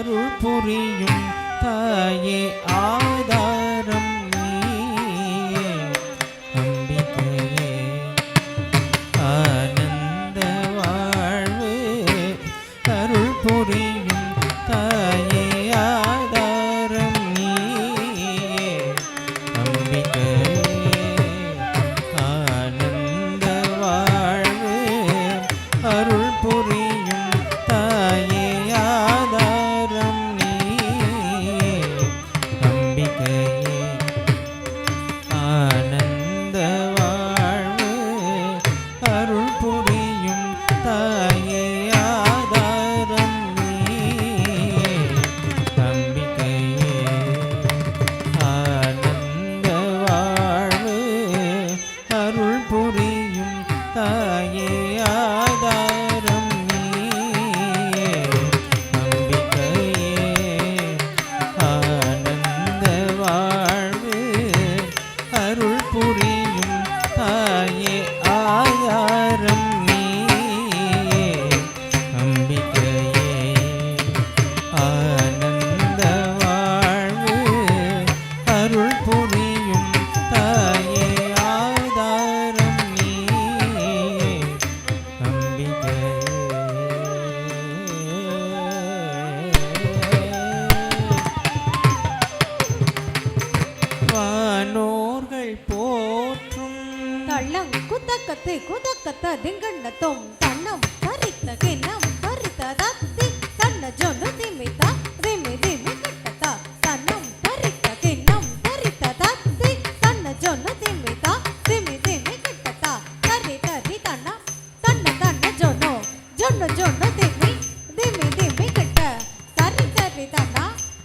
அருள் புரியும் தாயே ஆதாரம் நீயே அம்பிகையே ஆனந்த வாழ்வு அருள் புரியும் தாயே ஆதாரம் நீயே அம்பிகையே ஆனந்த வாழ்வு அருள் புரியும் தாயே ஆதாரம் நீயே அம்பிகையே ஆனந்த வாழ்வு அருள் புரியும் தாயே ஆதாரம் நீயே அம்பிகையே ஆனந்த வாழ்வு அருள் புரியும் தாயே ஆதாரம் நீயே அம்பிகையே ஆனந்த வாழ்வு அருள் புரியும் தாயே ஆதாரம் நீயே அம்பிகையே ஆனந்த வாழ்வு அருள் புரியும் தாயே ஆதாரம் நீயே வானோர்கள் போற்றும் தள்ளம் குதக்கத்தை குதக்கத்த திங்கண்ணத்தோம் தன்னம் பறித்த கிண்ணம் பறித்த தத்தி தன்ன ஜொன்னு திமித்தா திமி திமி கட்டத்தா தன்னம் பறித்த கிண்ணம் பறித்த தத்தி தன்ன ஜொன்னு திமித்தா திமி திமி கட்டத்தா தரி தரி தன்ன தன்ன தன்ன ஜொன்னு ஜொன்னு ஜொன்னு திமி திமி திமி கட்ட தரி தரி தன்ன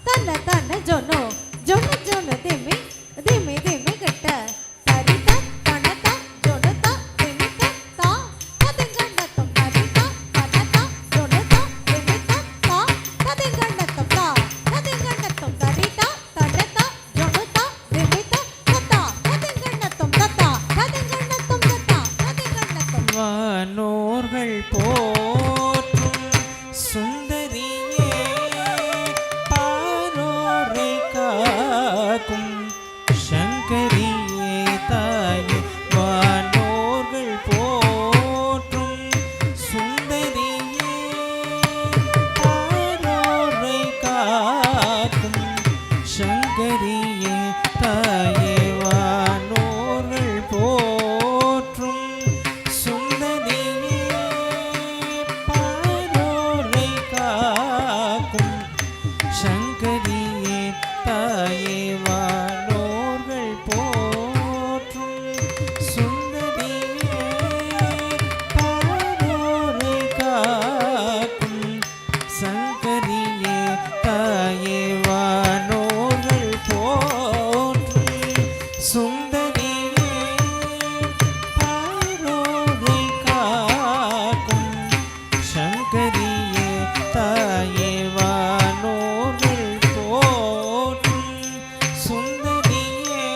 தன்ன தன்ன ஜொன்னு ஜொன்னு ஜொன்னு திமி திமி திமி கட்ட தரித தனத ஜொனத திமித தா ததிங்கண்ணத்தம் தரித தனத ஜொனத திமித தா ததிங்கண்ணத்தம் தா ததிங்கண்ணத்தம் தரித தனத ஜொனத திமித தா ததிங்கண்ணத்தம் தா ததிங்கண்ணத்தம் தா ததிங்கண்ணத்தம் வானோர்கள் போற்றும் சுந்தரியே பாரோரை காக்கும் சங்கரியே தாயே வானோர்கள் போற்றும் சுந்தரியே பாரோரை காக்கும் சங்கரியே தாயே வானோர்கள் போற்றும் சுந்தரியே பாரோரை காக்கும் சங்கரியே தாயே வானோர்கள் போற்றும் சுந்தரியே பாரோரை காக்கும் சங்கரியே தாயே வானோர்கள் போற்றும் சுந்தரியே பாரோரை காக்கும் சங்கரியே தாயே வானோர்கள் போற்றும் சுந்தரியே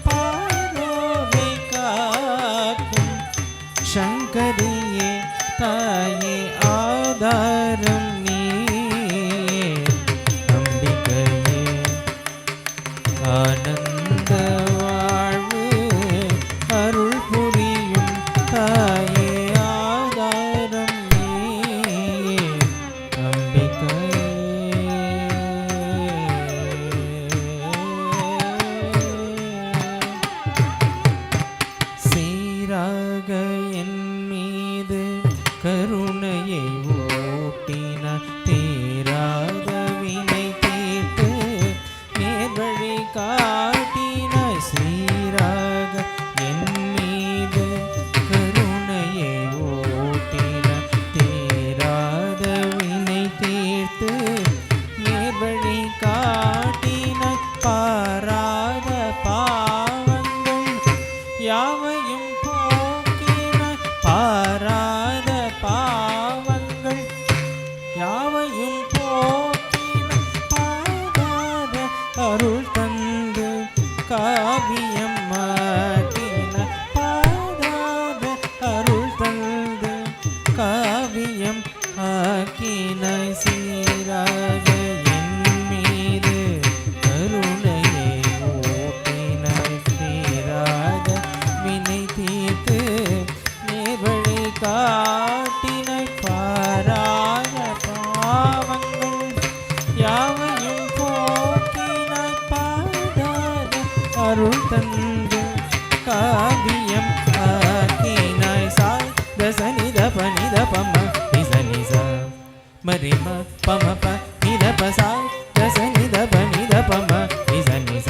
பாரோரை காக்கும் சங்கரியே தாயே ஆதாரம் நீயே அம்பிகையே ஆனந்த வாழ்வு அருள் புரியும் தாயே ஆதாரம் நீயே அம்பிகையே சீராக என் மீது கருணையை ஊட்டினார் தீராத வினை தீர்த்து நேர்வழி காட்டினாய் சீராக என் மீது கருணையை ஊட்டினார் தீராத வினை தீர்த்து நேர்வழி காட்டினாய் பாராத பாவங்கள் யாவையும் போக்கினாய் பாராத பாவங்கள் யாவையும் போக்கினாய் பாராத அருள் தந்து காவியம் மாற்றினாய் பாராத அருள் தந்து காவியம் ஆக்கினாய் சீர சீராக என் மீது கருணையை ஊட்டினாய் தீராத வினை தீர்த்து நேர்வழி காட்டினாய் பாராத பாவங்கள் யாவையும் போக்கினாய் பாடாத அருள் தந்து காவியம் ஆக்கினாய் சாய் தசனித பனித பம நிசனிச மரிம பம ப நித பசா தசனித பனித பம நிசனிச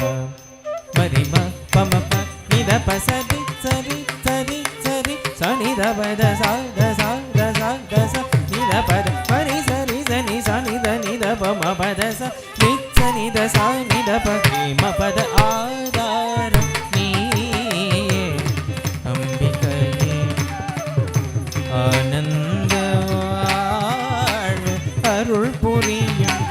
மரிம பம ப நித பசதி சரி சரி சரி சனித பத சா தசா தசா தச நித பத மரி சரி சனி சனித நித பம பத ச நிச்ச நித சா நித பம பத ஆதாரம் நீயே அம்பிகையே ஆனந்த வாழ்வு அருள் புரியும்